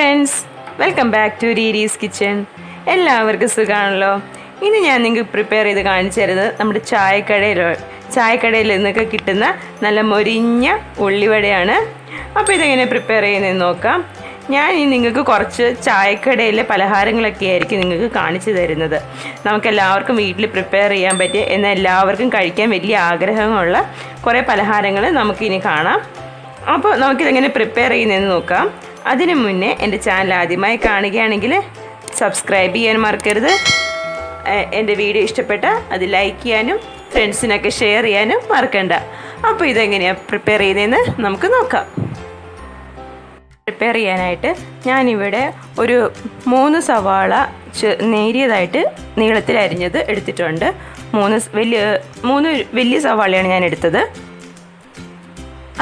Friends, welcome back to റീരീസ് kitchen. എല്ലാവർക്കും സുഖമാണല്ലോ. ഇനി ഞാൻ നിങ്ങൾക്ക് പ്രിപ്പയർ ചെയ്ത് കാണിച്ചു തരുന്നത് നമ്മുടെ ചായക്കടയിൽ നിന്നൊക്കെ കിട്ടുന്ന നല്ല മൊരിഞ്ഞ ഉള്ളിവടയാണ്. അപ്പോൾ ഇതെങ്ങനെ പ്രിപ്പയർ ചെയ്യുന്നതെന്ന് നോക്കാം. ഞാൻ ഇനി നിങ്ങൾക്ക് കുറച്ച് ചായക്കടയിലെ പലഹാരങ്ങളൊക്കെ ആയിരിക്കും നിങ്ങൾക്ക് കാണിച്ചു തരുന്നത്. നമുക്കെല്ലാവർക്കും വീട്ടിൽ പ്രിപ്പയർ ചെയ്യാൻ പറ്റിയ എന്നാൽ എല്ലാവർക്കും കഴിക്കാൻ വലിയ ആഗ്രഹമുള്ള കുറേ പലഹാരങ്ങൾ നമുക്കിനി കാണാം. അപ്പോൾ നമുക്കിതെങ്ങനെ പ്രിപ്പയർ ചെയ്യുന്നതെന്ന് നോക്കാം. അതിനു മുന്നേ എൻ്റെ ചാനൽ ആദ്യമായി കാണുകയാണെങ്കിൽ സബ്സ്ക്രൈബ് ചെയ്യാൻ മറക്കരുത്. എൻ്റെ വീഡിയോ ഇഷ്ടപ്പെട്ടാൽ അത് ലൈക്ക് ചെയ്യാനും ഫ്രണ്ട്സിനൊക്കെ ഷെയർ ചെയ്യാനും മറക്കണ്ട. അപ്പോൾ ഇതെങ്ങനെയാണ് പ്രിപ്പയർ ചെയ്യുന്നതെന്ന് നമുക്ക് നോക്കാം. പ്രിപ്പയർ ചെയ്യാനായിട്ട് ഞാനിവിടെ ഒരു 3 സവാള നേരിയതായിട്ട് നീളത്തിൽ അരിഞ്ഞത് എടുത്തിട്ടുണ്ട്. 3 വലിയ സവാളയാണ് ഞാൻ എടുത്തത്.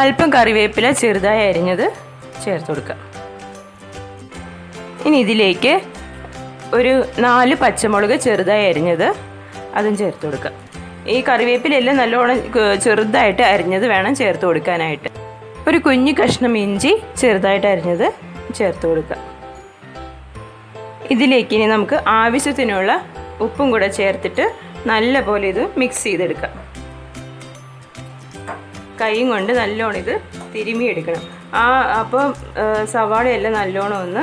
അല്പം കറിവേപ്പില ചെറുതായി അരിഞ്ഞത് ചേർത്ത് കൊടുക്കാം. ഇനി ഇതിലേക്ക് ഒരു 4 പച്ചമുളക് ചെറുതായി അരിഞ്ഞത് അതും ചേർത്ത് കൊടുക്കാം. ഈ കറിവേപ്പിലെല്ലാം നല്ലോണം ചെറുതായിട്ട് അരിഞ്ഞത് വേണം ചേർത്ത് കൊടുക്കാനായിട്ട്. ഒരു കുഞ്ഞു കഷ്ണം ഇഞ്ചി ചെറുതായിട്ട് അരിഞ്ഞത് ചേർത്ത് കൊടുക്കാം. ഇതിലേക്ക് ഇനി നമുക്ക് ആവശ്യത്തിനുള്ള ഉപ്പും കൂടെ ചേർത്തിട്ട് നല്ലപോലെ ഇത് മിക്സ് ചെയ്തെടുക്കാം. കൈയും കൊണ്ട് നല്ലോണം ഇത് തിരുമിയെടുക്കണം. അപ്പോൾ സവാളയെല്ലാം നല്ലോണം ഒന്ന്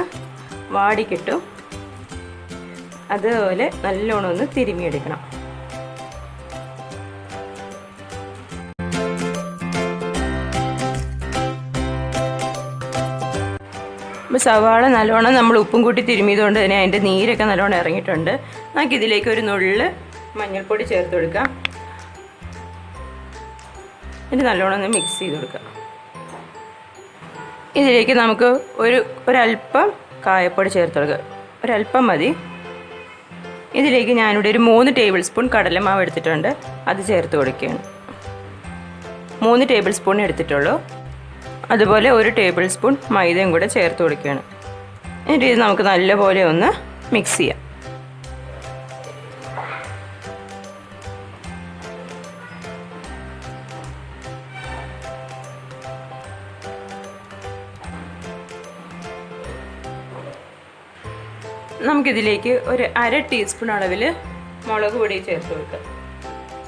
വാടിക്കിട്ടും. അതുപോലെ നല്ലോണം ഒന്ന് തിരുമിയെടുക്കണം. അപ്പോൾ സവാള നല്ലോണം നമ്മൾ ഉപ്പും കൂട്ടി തിരുമിയതുകൊണ്ട് തന്നെ അതിൻ്റെ നീരൊക്കെ നല്ലോണം ഇറങ്ങിയിട്ടുണ്ട്. നമുക്കിതിലേക്ക് ഒരു നുള്ള് മഞ്ഞൾപ്പൊടി ചേർത്ത് കൊടുക്കാം. എന്നിട്ട് നല്ലോണം ഒന്ന് മിക്സ് ചെയ്ത് കൊടുക്കാം. ഇതിലേക്ക് നമുക്ക് ഒരല്പം കായപ്പൊടി ചേർത്ത് കൊടുക്കുക. ഒരല്പം മതി. ഇതിലേക്ക് ഞാനിവിടെ ഒരു 3 ടേബിൾ സ്പൂൺ കടലമാവ് എടുത്തിട്ടുണ്ട്. അത് ചേർത്ത് കൊടുക്കുകയാണ്. 3 ടേബിൾ സ്പൂൺ എടുത്തിട്ടുള്ളൂ. അതുപോലെ 1 ടേബിൾ സ്പൂൺ മൈദയും കൂടെ ചേർത്ത് കൊടുക്കുകയാണ്. എന്നിട്ട് ഇത് നമുക്ക് നല്ലപോലെ ഒന്ന് മിക്സ് ചെയ്യാം. നമുക്കിതിലേക്ക് ഒരു 1/2 ടീസ്പൂൺ അളവിൽ മുളക് പൊടി ചേർത്ത് കൊടുക്കാം.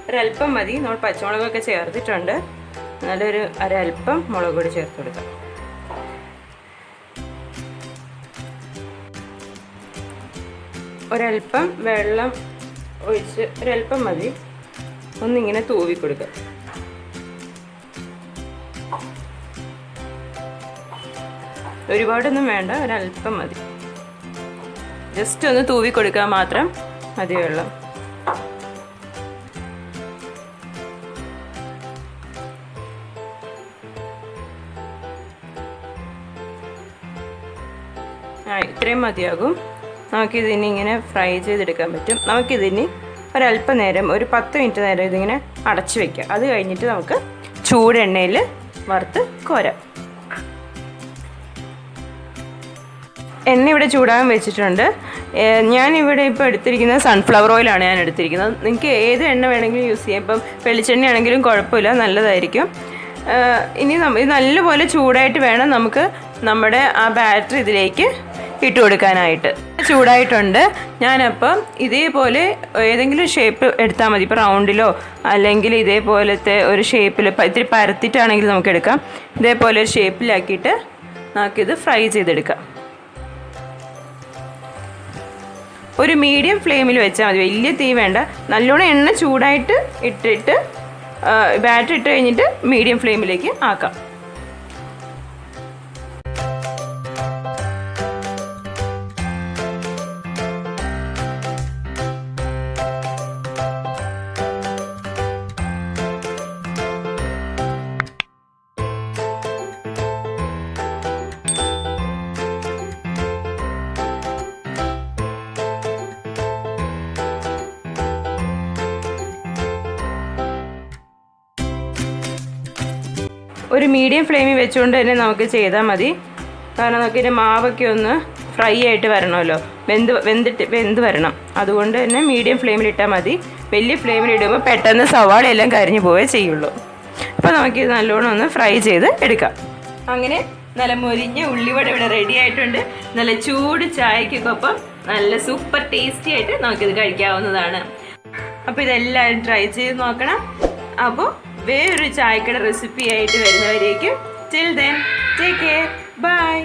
ഒരല്പം മതി. നമ്മൾ പച്ചമുളകൊക്കെ ചേർത്തിട്ടുണ്ട്. നല്ലൊരു ഒരല്പം മുളക് പൊടി ചേർത്ത് കൊടുക്കാം. ഒരല്പം വെള്ളം ഒഴിച്ച് ഒരല്പം മതി ഒന്നിങ്ങനെ തൂവി കൊടുക്കുക. ഒരുപാടൊന്നും വേണ്ട, ഒരല്പം മതി. ജസ്റ്റ് ഒന്ന് തൂവി കൊടുക്കാൻ മാത്രം മതി വെള്ളം. ഇത്രയും മതിയാകും. നമുക്കിതിനി ഇങ്ങനെ ഫ്രൈ ചെയ്തെടുക്കാൻ പറ്റും. നമുക്കിതിനി ഒരല്പം നേരം ഒരു 10 മിനിറ്റ് നേരം ഇതിങ്ങനെ അടച്ചു വയ്ക്കാം. അത് കഴിഞ്ഞിട്ട് നമുക്ക് ചൂടെണ്ണയിൽ വറുത്ത് കോരാം. എണ്ണ ഇവിടെ ചൂടാൻ വെച്ചിട്ടുണ്ട്. ഞാനിവിടെ ഇപ്പോൾ എടുത്തിരിക്കുന്നത് സൺഫ്ലവർ ഓയിലാണ് ഞാൻ എടുത്തിരിക്കുന്നത്. നിങ്ങൾക്ക് ഏത് എണ്ണ വേണമെങ്കിലും യൂസ് ചെയ്യാം. ഇപ്പം വെളിച്ചെണ്ണ ആണെങ്കിലും കുഴപ്പമില്ല, നല്ലതായിരിക്കും. ഇനി ഇത് നല്ലപോലെ ചൂടായിട്ട് വേണം നമുക്ക് നമ്മുടെ ആ ബാറ്റർ ഇതിലേക്ക് ഇട്ട് കൊടുക്കാനായിട്ട്. ചൂടായിട്ടുണ്ട്. ഞാനപ്പം ഇതേപോലെ ഏതെങ്കിലും ഷേപ്പ് എടുത്താൽ മതി. ഇപ്പോൾ റൗണ്ടിലോ അല്ലെങ്കിൽ ഇതേപോലത്തെ ഒരു ഷേപ്പിൽ ഇത്തിരി പരത്തിയിട്ടാണെങ്കിൽ നമുക്ക് എടുക്കാം. ഇതേപോലെ ഒരു ഷേപ്പിലാക്കിയിട്ട് നമുക്കിത് ഫ്രൈ ചെയ്തെടുക്കാം. ഒരു മീഡിയം ഫ്ലെയിമിൽ വെച്ചാൽ മതി, വലിയ തീ വേണ്ട. നല്ലോണം എണ്ണ ചൂടായിട്ട് ഇട്ടിട്ട് ബാറ്റർ ഇട്ട് കഴിഞ്ഞിട്ട് മീഡിയം ഫ്ലെയിമിലേക്ക് ആക്കാം. ഒരു മീഡിയം ഫ്ലെയിമിൽ വെച്ചുകൊണ്ട് തന്നെ നമുക്ക് ചെയ്താൽ മതി. കാരണം നമുക്കിതിൻ്റെ മാവൊക്കെ ഒന്ന് ഫ്രൈ ആയിട്ട് വരണമല്ലോ, വെന്ത് വരണം. അതുകൊണ്ട് തന്നെ മീഡിയം ഫ്ലെയിമിൽ ഇട്ടാൽ മതി. വലിയ ഫ്ലെയിമിൽ ഇടുമ്പോൾ പെട്ടെന്ന് സവാളയെല്ലാം കരിഞ്ഞു പോവേ ചെയ്യുള്ളൂ. അപ്പോൾ നമുക്കിത് നല്ലോണം ഒന്ന് ഫ്രൈ ചെയ്ത് എടുക്കാം. അങ്ങനെ നല്ല മൊരിഞ്ഞ ഉള്ളിവട ഇവിടെ റെഡി ആയിട്ടുണ്ട്. നല്ല ചൂട് ചായക്കൊപ്പം നല്ല സൂപ്പർ ടേസ്റ്റി ആയിട്ട് നമുക്കിത് കഴിക്കാവുന്നതാണ്. അപ്പോൾ ഇതെല്ലാവരും ട്രൈ ചെയ്ത് നോക്കണം. അപ്പോൾ വേറൊരു ചായക്കട റെസിപ്പി ആയിട്ട് വരുന്നവരേക്കും till then take care, by.